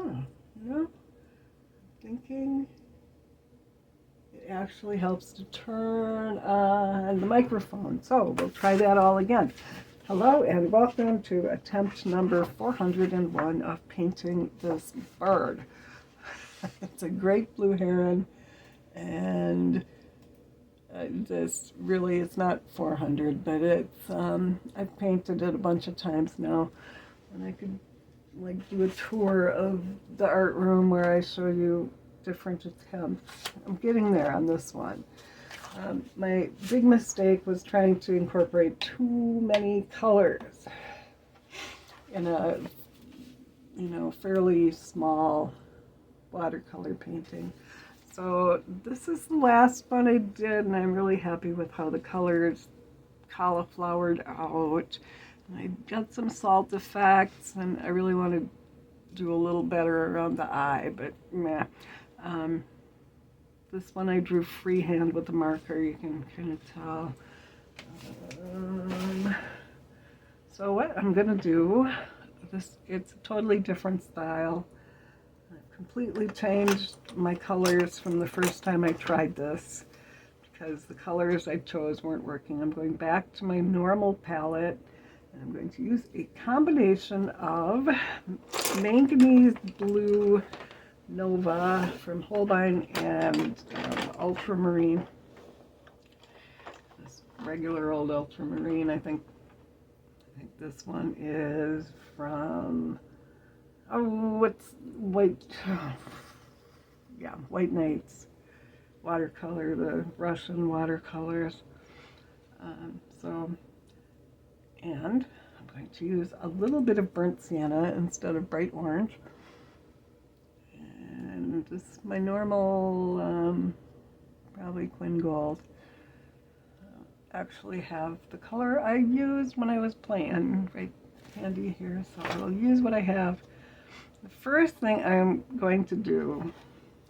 you know, thinking it actually helps to turn on the microphone. So we'll try that all again. Hello and welcome to attempt number 401 of painting this bird. It's a great blue heron, and this really, it's not 400, but it's I've painted it a bunch of times now, and I could like do a tour of the art room where I show you different attempts. I'm getting there on this one. My big mistake was trying to incorporate too many colors in a, fairly small watercolor painting. So this is the last one I did, and I'm really happy with how the colors cauliflowered out. And I got some salt effects, and I really want to do a little better around the eye, but meh. This one I drew freehand with a marker, you can kind of tell. So what I'm going to do, it's a totally different style. I've completely changed my colors from the first time I tried this because the colors I chose weren't working. I'm going back to my normal palette, and I'm going to use a combination of Manganese Blue Nova from Holbein and ultramarine. This regular old ultramarine, I think this one is from, what's white, yeah, White Nights watercolor, the Russian watercolors. And I'm going to use a little bit of burnt sienna instead of bright orange. And this is my normal, probably quin gold. Actually have the color I used when I was playing right handy here, so I'll use what I have. The first thing I'm going to do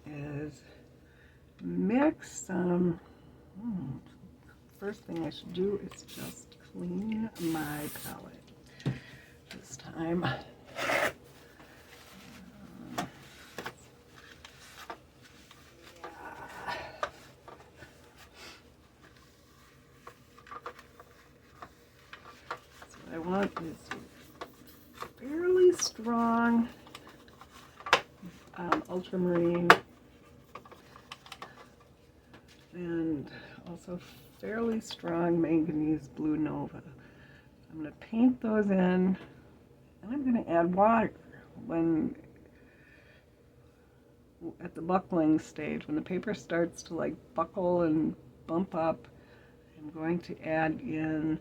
is mix some, first thing I should do is just clean my palette this time. I want is fairly strong ultramarine and also fairly strong Manganese Blue Nova. I'm going to paint those in, and I'm going to add water when at the buckling stage, when the paper starts to like buckle and bump up. I'm going to add in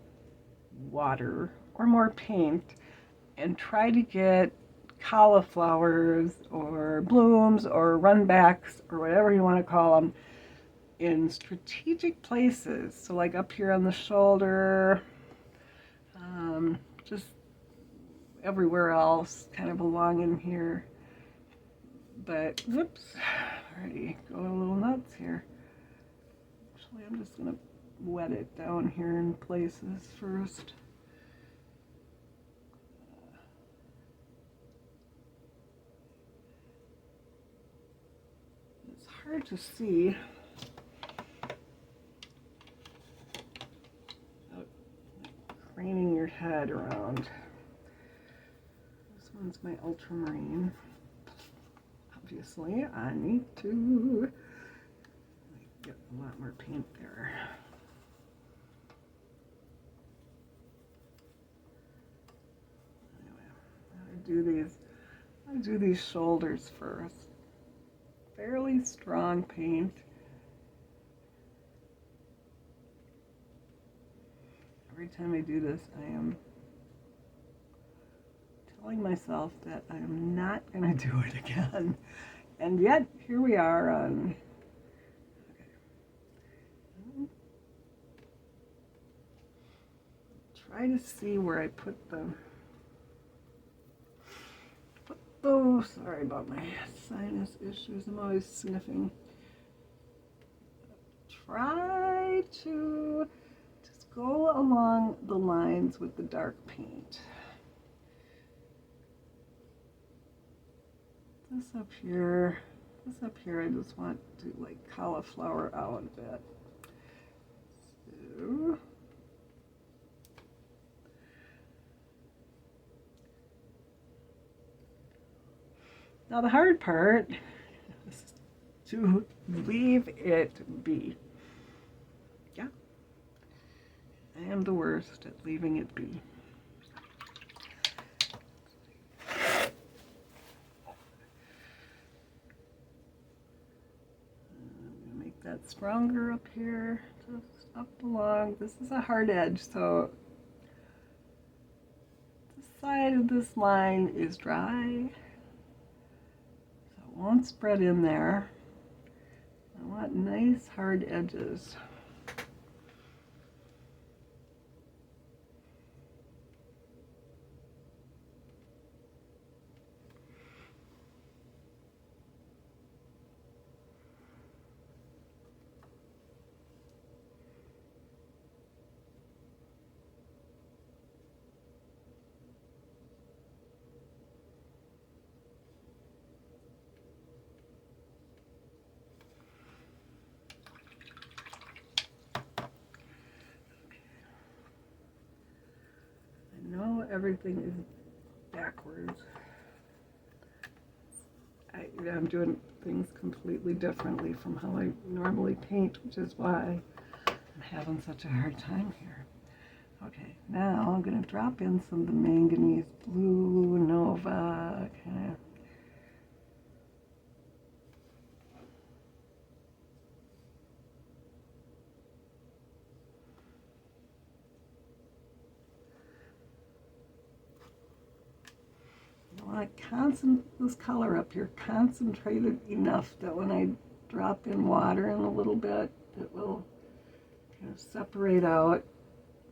water or more paint and try to get cauliflowers or blooms or runbacks or whatever you want to call them in strategic places. So like up here on the shoulder, just everywhere else, kind of along in here. But whoops, already going a little nuts here. Actually, I'm just gonna wet it down here in places first. It's hard to see without craning your head around. This one's my ultramarine. Obviously, I need to get a lot more paint there. Anyway, I do these shoulders first. Fairly strong paint. Every time I do this, I am telling myself that I am not going to do it again. And yet, here we are on, okay. Try to see where I put them. Oh, sorry about my sinus issues. I'm always sniffing. Try to just go along the lines with the dark paint. This up here, I just want to like cauliflower out a bit. So, now the hard part is to leave it be. Yeah, I am the worst at leaving it be. That stronger up here, just up along. This is a hard edge, so the side of this line is dry, so it won't spread in there. I want nice hard edges. Everything is backwards. I'm doing things completely differently from how I normally paint, which is why I'm having such a hard time here. Okay, now I'm going to drop in some of the manganese blue, Nova, kind of. I want this color up here concentrated enough that when I drop in water in a little bit, it will kind of separate out,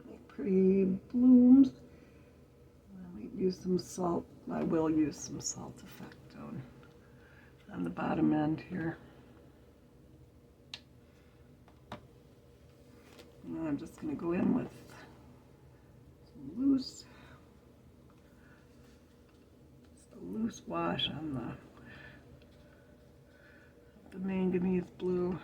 make pretty blooms. I might use some salt. I will use some salt effect on the bottom end here. And I'm just going to go in with some loose wash on the manganese blue.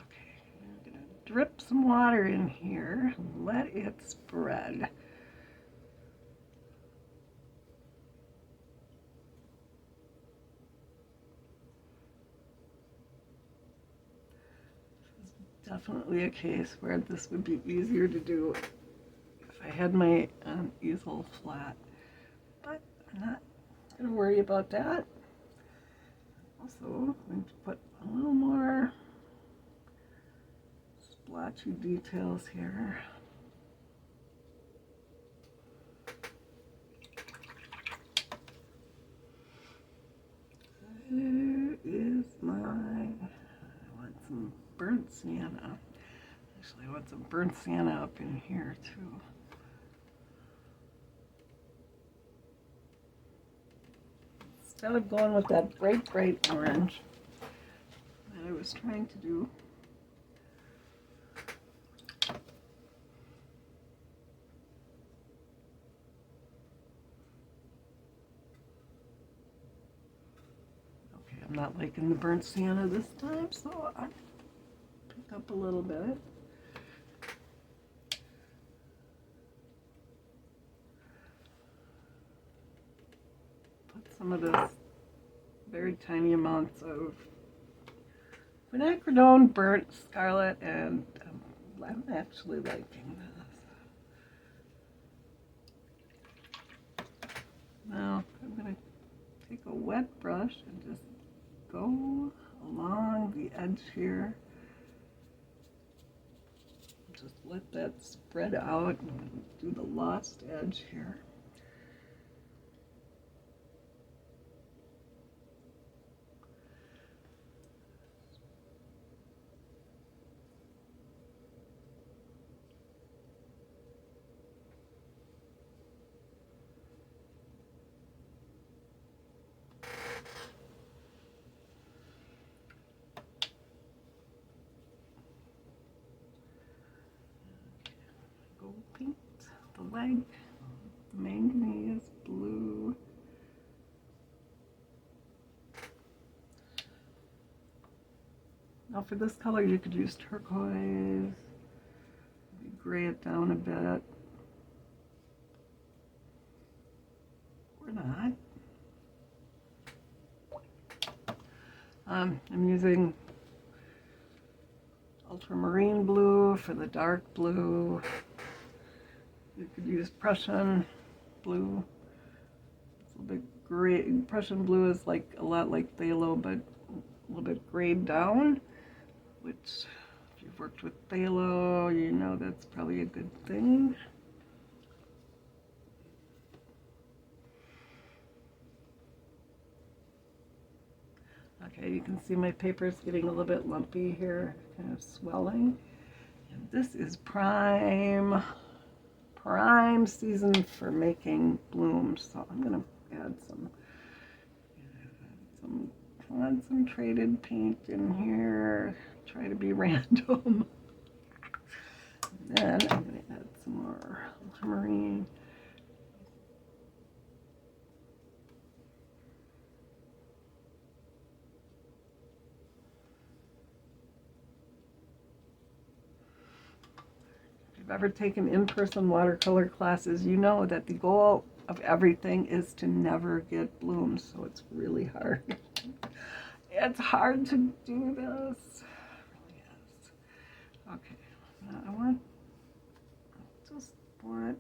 Okay, I'm going to drip some water in here and let it spread. Definitely a case where this would be easier to do if I had my easel flat, but I'm not going to worry about that. Also, I'm going to put a little more splotchy details here. There is I want some burnt sienna. Actually, I want some burnt sienna up in here too. Instead of going with that bright orange that I was trying to do, I'm not liking the burnt sienna this time, so I'll pick up a little bit. Put some of this very tiny amounts of quinacridone, burnt scarlet, and I'm actually liking this. Now I'm going to take a wet brush and just go along the edge here. Just let that spread out and do the lost edge here. leg, manganese blue. Now for this color you could use turquoise, gray it down a bit. Or not. I'm using ultramarine blue for the dark blue. You could use Prussian blue. It's a little bit gray. Prussian blue is like a lot like phthalo, but a little bit grayed down, which if you've worked with phthalo, you know that's probably a good thing. Okay, you can see my paper's getting a little bit lumpy here, kind of swelling. And this is prime season for making blooms. So I'm gonna add some concentrated paint in here. Try to be random. And then I'm gonna add some more ultramarine. Ever taken in-person watercolor classes, you know that the goal of everything is to never get blooms, so it's really hard. It's hard to do this. It really is. Okay, now I just want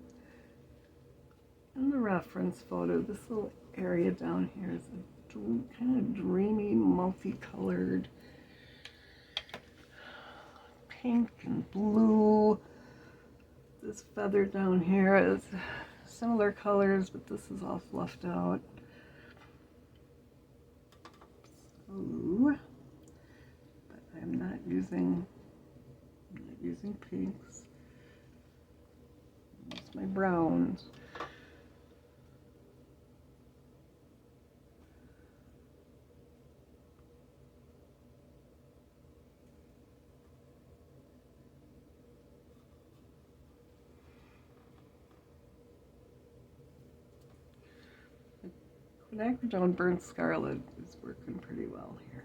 in the reference photo, this little area down here is a kind of dreamy, multicolored pink and blue. This feather down here is similar colors, but this is all fluffed out. So, but I'm not using pinks. Use my browns. Quin burnt scarlet is working pretty well here.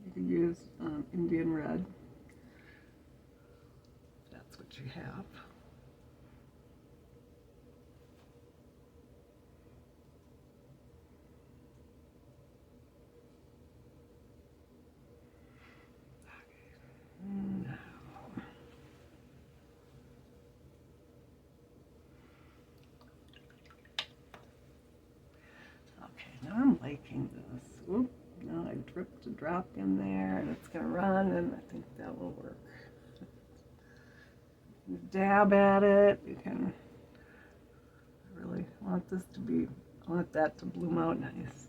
You could use Indian red, if that's what you have. Now I'm liking this. Oop, now I dripped a drop in there and it's going to run, and I think that will work. You dab at it. You can really want this to be, I want that to bloom out nice.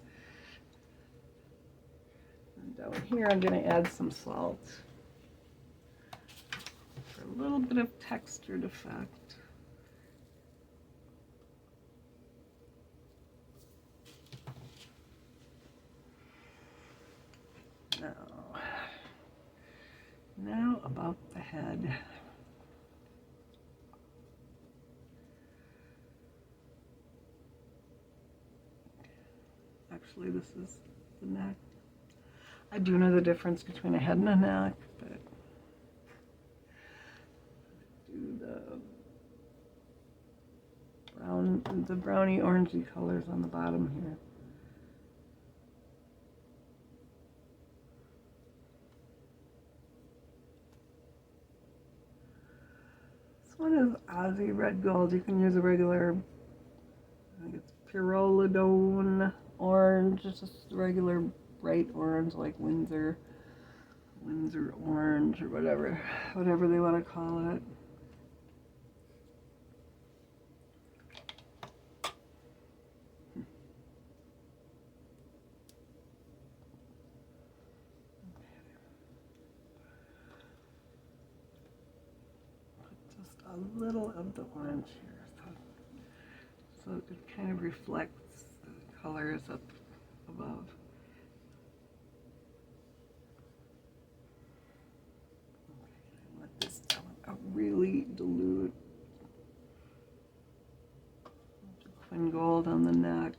And down here I'm going to add some salt for a little bit of textured effect. Now about the head. Actually, this is the neck. I do know the difference between a head and a neck, but do the browny orangey colors on the bottom here. This one is Aussie red gold. You can use a regular, I think it's Pyrrolidone orange, just a regular bright orange like Windsor orange or whatever they want to call it. A little of the orange here, so it kind of reflects the colors up above. Okay, I want this to a really dilute detailed on the neck.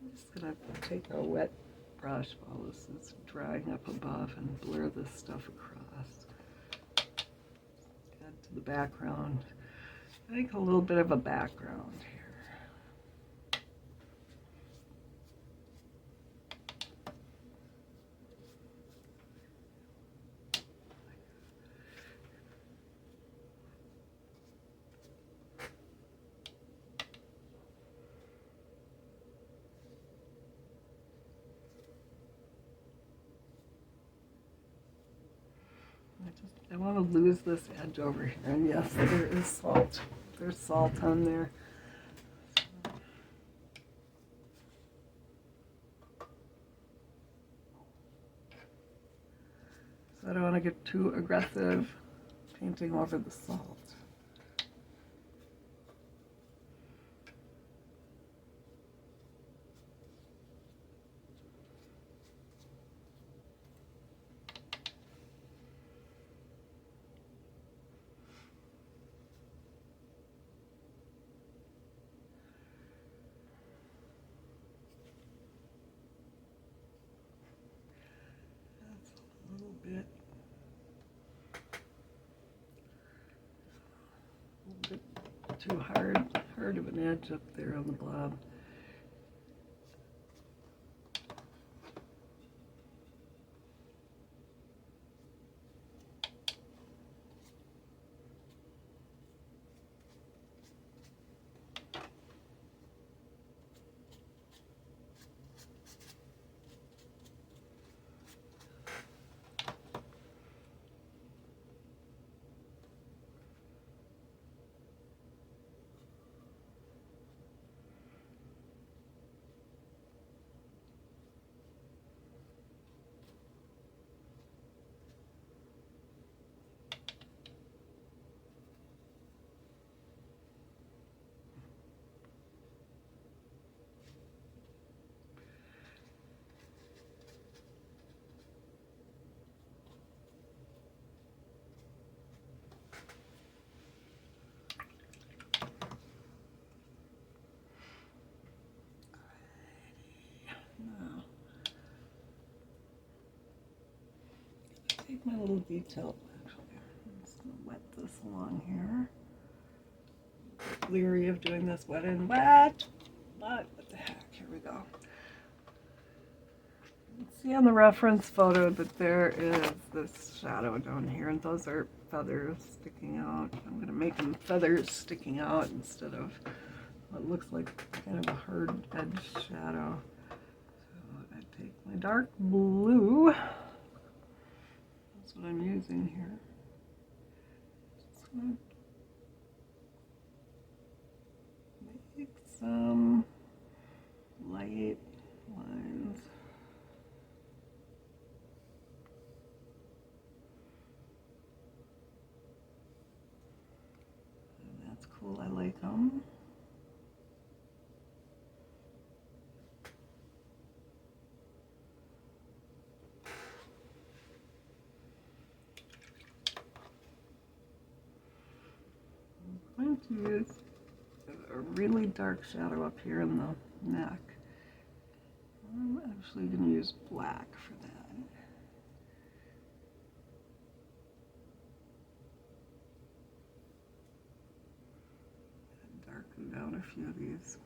I'm just going to take a wet brush while this is drying up above and blur this stuff across. Add to the background. I think a little bit of a background here. I want to lose this edge over here, and yes, there is salt. There's salt on there. So I don't want to get too aggressive painting over the salt. Bit. A little bit too hard of an edge up there on the blob. Take my little detail. Actually, I'm just going to wet this along here. Leery of doing this wet and wet, but what the heck, here we go. You can see on the reference photo that there is this shadow down here, and those are feathers sticking out. I'm going to make them feathers sticking out instead of what looks like kind of a hard edge shadow. So I take my dark blue. That's what I'm using here. Just gonna make some light lines. And that's cool, I like them. I'm going to use a really dark shadow up here in the neck. I'm actually going to use black for that. Darken down a few of these.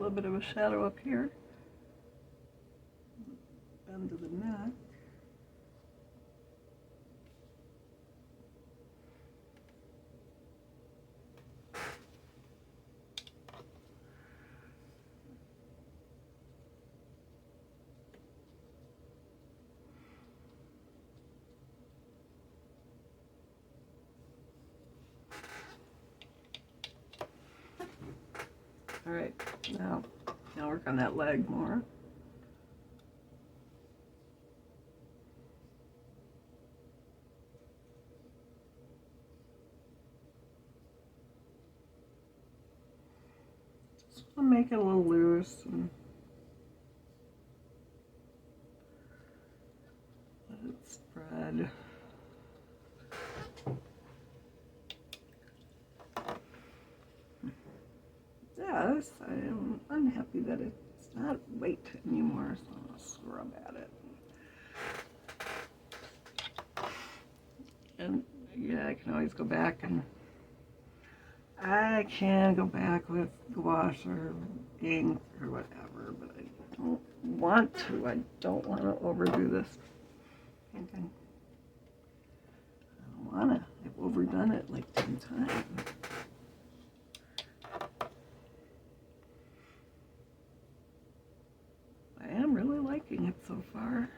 little bit of a shadow up here. Bend to the neck. All right, now work on that leg more. Just want to make it a little loose and let it spread. Yes, I am unhappy that it's not white anymore, so I'm going to scrub at it. And yeah, I can always go back, and I can go back with gouache or ink or whatever, but I don't want to. I don't want to overdo this painting. I don't want to. I've overdone it like 10 times. I am really liking it so far.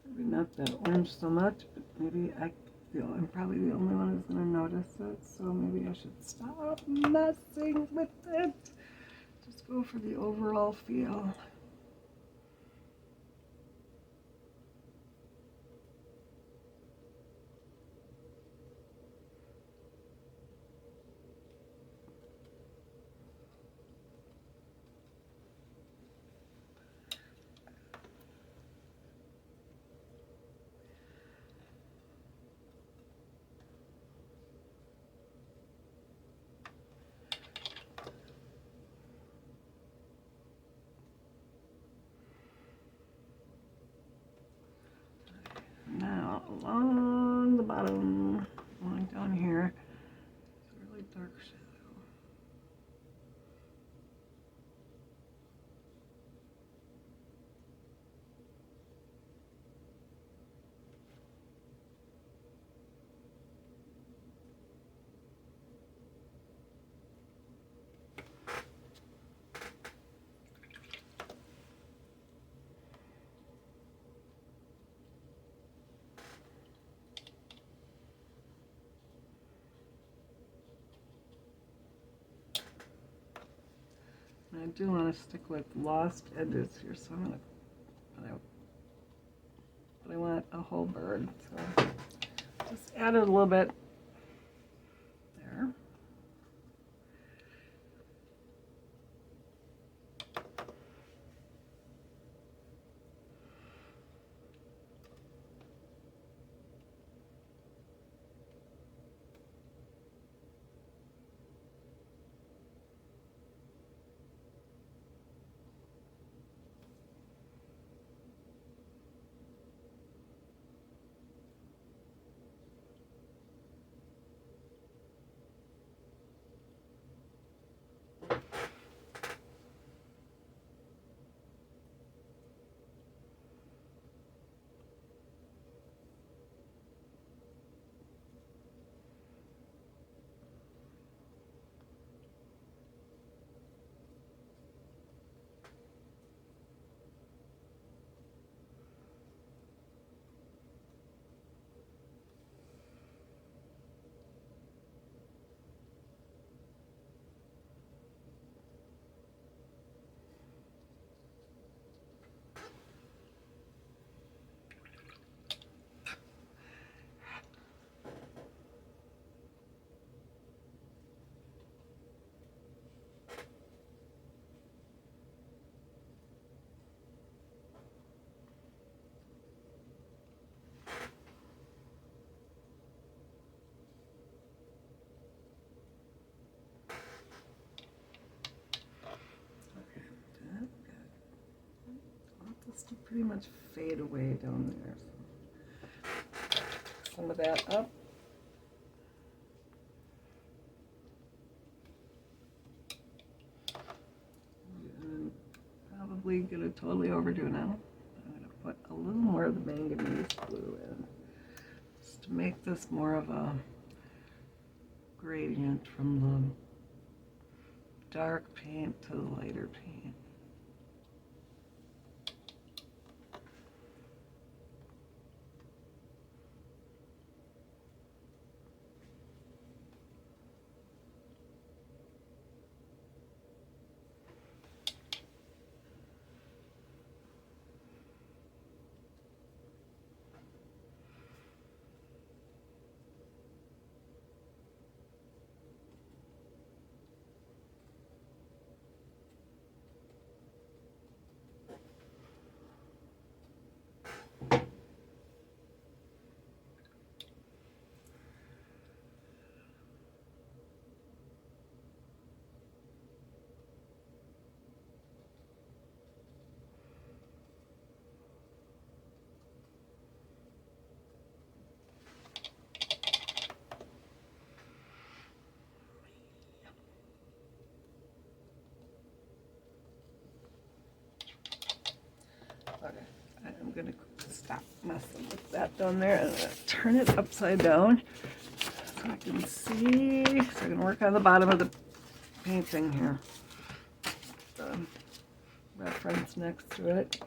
Maybe not that orange so much, but maybe I'm probably the only one who's going to notice it, so maybe I should stop messing with it. Just go for the overall feel. Now, along the bottom, going down here, it's a really dark shadow. I do want to stick with lost edges here, so I'm gonna, but I want a whole bird, so just add it a little bit there. Just to pretty much fade away down there. So some of that up. And probably gonna totally overdo now. I'm gonna put a little more of the manganese blue in, just to make this more of a gradient from the dark paint to the lighter paint. Okay, I'm gonna stop messing with that down there and I'm gonna turn it upside down so I can see. So I'm gonna work on the bottom of the painting here. Reference next to it.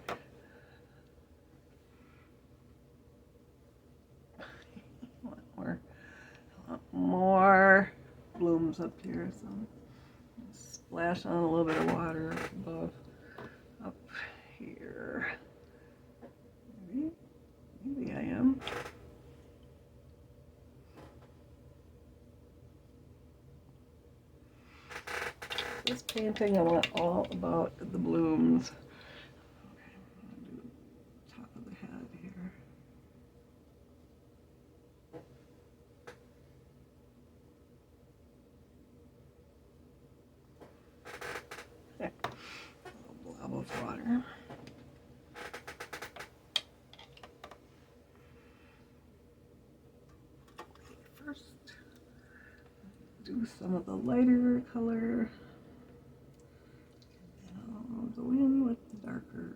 More blooms up here, so splash on a little bit of water up above, up here. Maybe I am. This painting, I want all about the blooms. Okay, I'm gonna do top of the head here. Okay. A little blob of water. First, do some of the lighter color. I'll go in with the darker.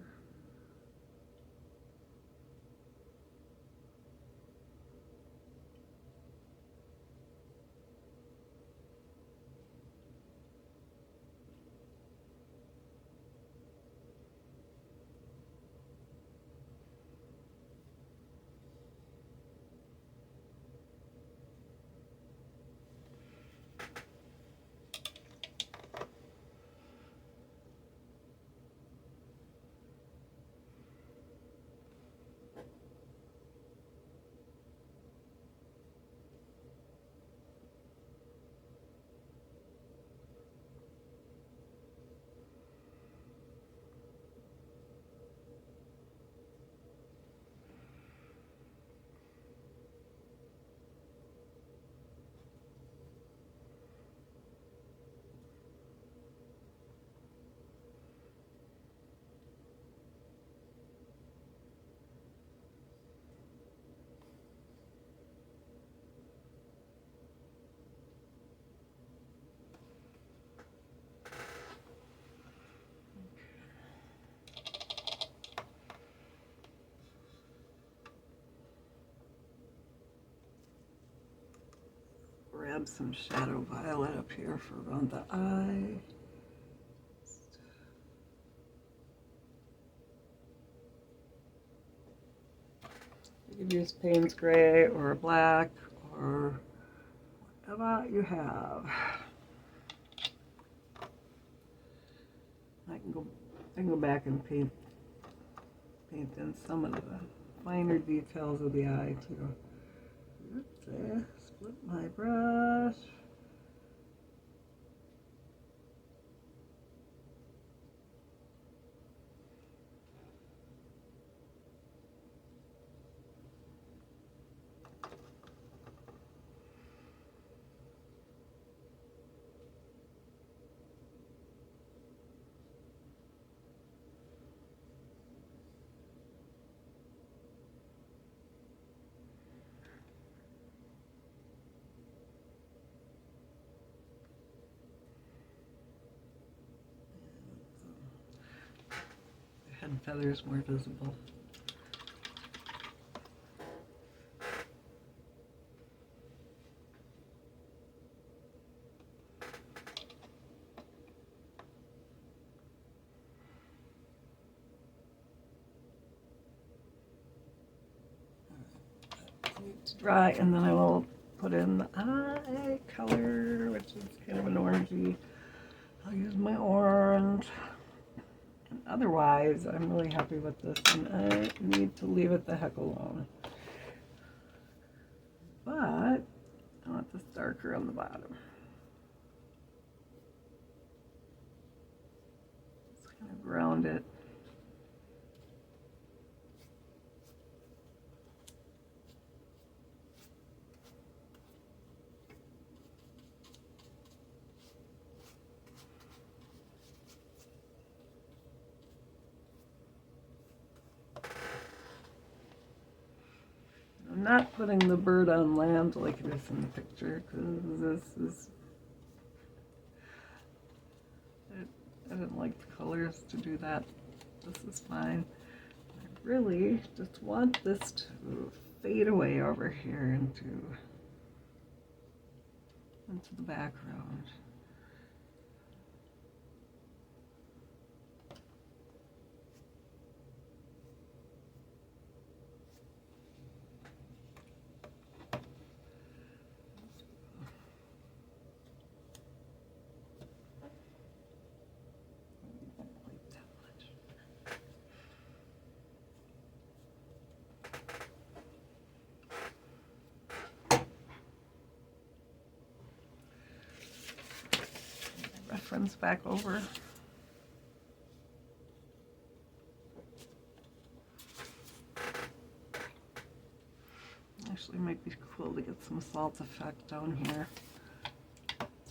Grab some shadow violet up here for around the eye. You could use Payne's gray or a black or whatever you have. I can go back and paint in some of the finer details of the eye too. Oops, split my brush. and feathers more visible. To dry, and then I will put in the eye color, which is kind of an orangey. I'll use my orange. And otherwise, I'm really happy with this, and I need to leave it the heck alone. But I want this darker on the bottom. Just kind of ground it. I'm not putting the bird on land like it is in the picture, because this is, I didn't like the colors to do that. This is fine. I really just want this to fade away over here into the background. Reference back over. Actually, it might be cool to get some salt effect down here.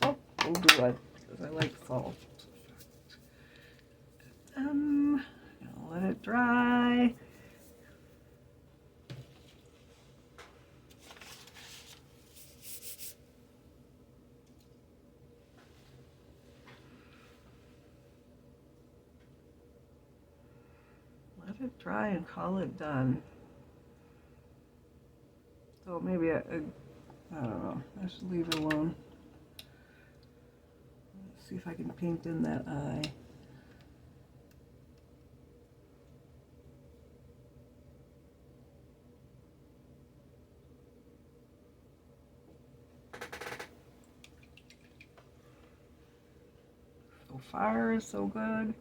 So we'll do it because I like salt effect. I'll let it dry. Let it dry and call it done. So maybe I don't know, I should leave it alone. Let's see if I can paint in that eye. So far, so good.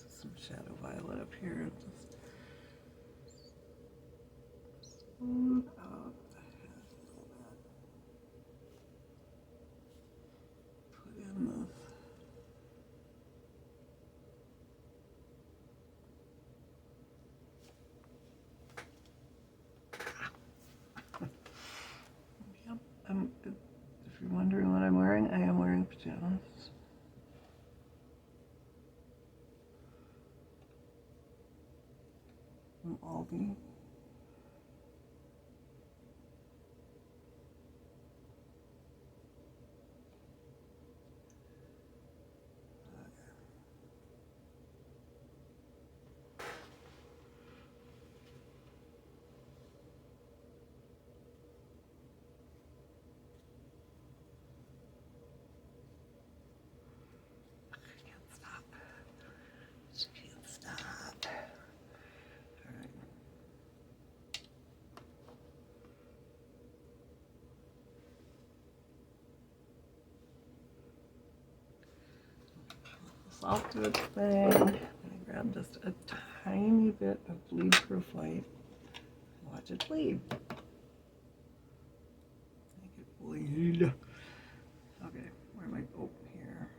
Some shadow violet up here. Just smooth out the head a little bit. Put in this. Yep. If you're wondering what I'm wearing, I am wearing pajamas. From Aldi. Salt to its thing. I'm going to grab just a tiny bit of bleed-proof white. Watch it bleed. Make it bleed. Okay, where am I? Oh, here.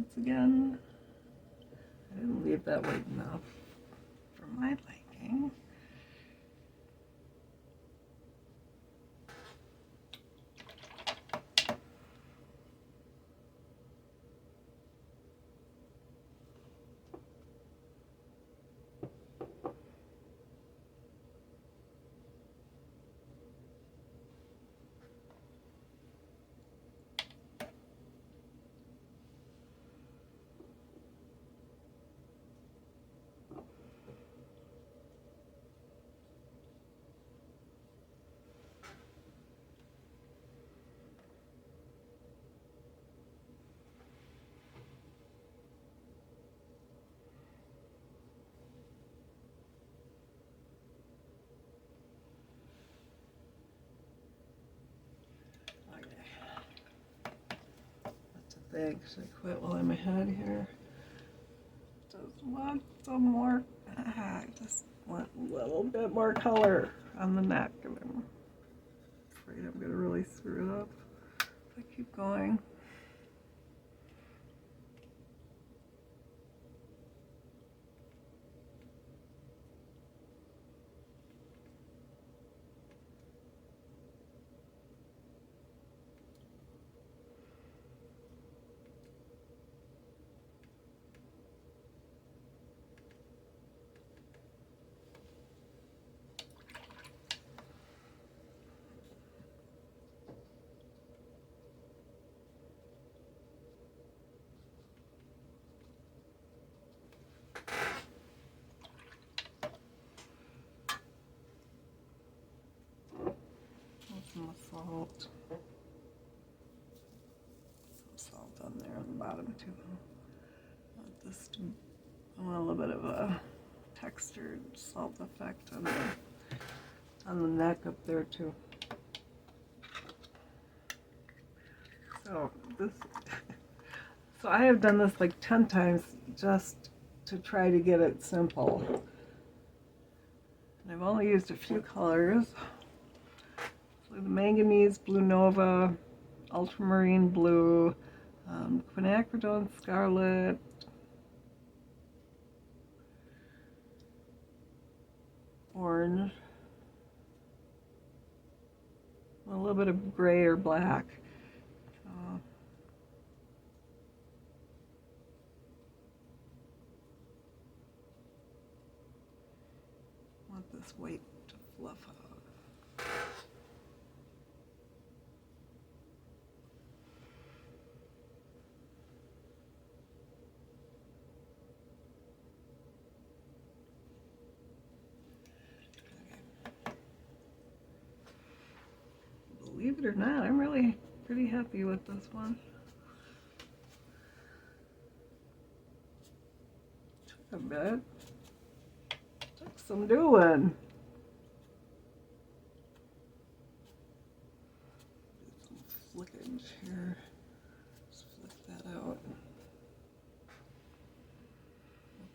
once again. I didn't leave that white enough for my liking. Thanks. I quit while I'm ahead here. Just want some more. I just want a little bit more color on the neck, and I'm afraid I'm going to really screw it up if I keep going. Some salt. Some salt on there on the bottom too. I want a little bit of a textured salt effect on the neck up there too. So I have done this like 10 times just to try to get it simple. And I've only used a few colors. The Manganese, Blue Nova, ultramarine blue, quinacridone scarlet, orange, a little bit of gray or black. I want this white to fluff out. Believe it or not, I'm really pretty happy with this one. Took a bit. Took some doing. Do some flickage here. Just flick that out.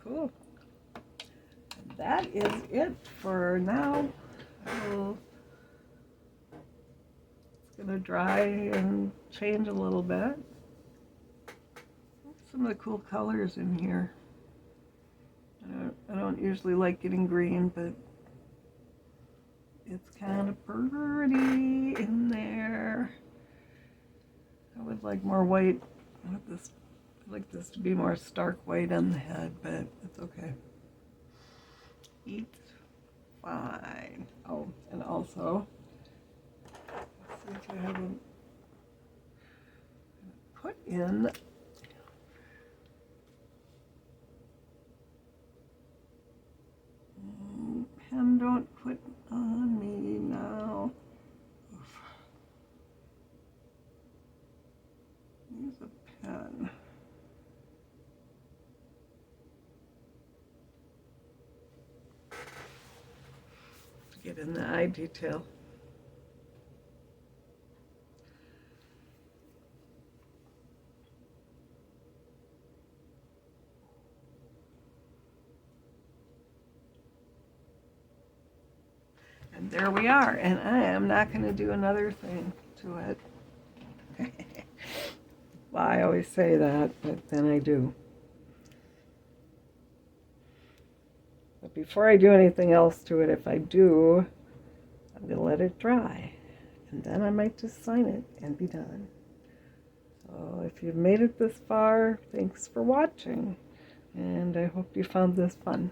Cool. And that is it for now. It's going to dry and change a little bit. Some of the cool colors in here. I don't usually like getting green, but it's kind of pretty in there. I would like more white. I'd like this to be more stark white on the head, but it's okay. It's fine. Oh, and also, let's see if I haven't put in pen. Don't quit on me now. Oof. Use a pen. To get in the eye detail. And there we are, and I am not going to do another thing to it. Well, I always say that, but then I do. But before I do anything else to it, if I do, I'm going to let it dry. And then I might just sign it and be done. So if you've made it this far, thanks for watching. And I hope you found this fun.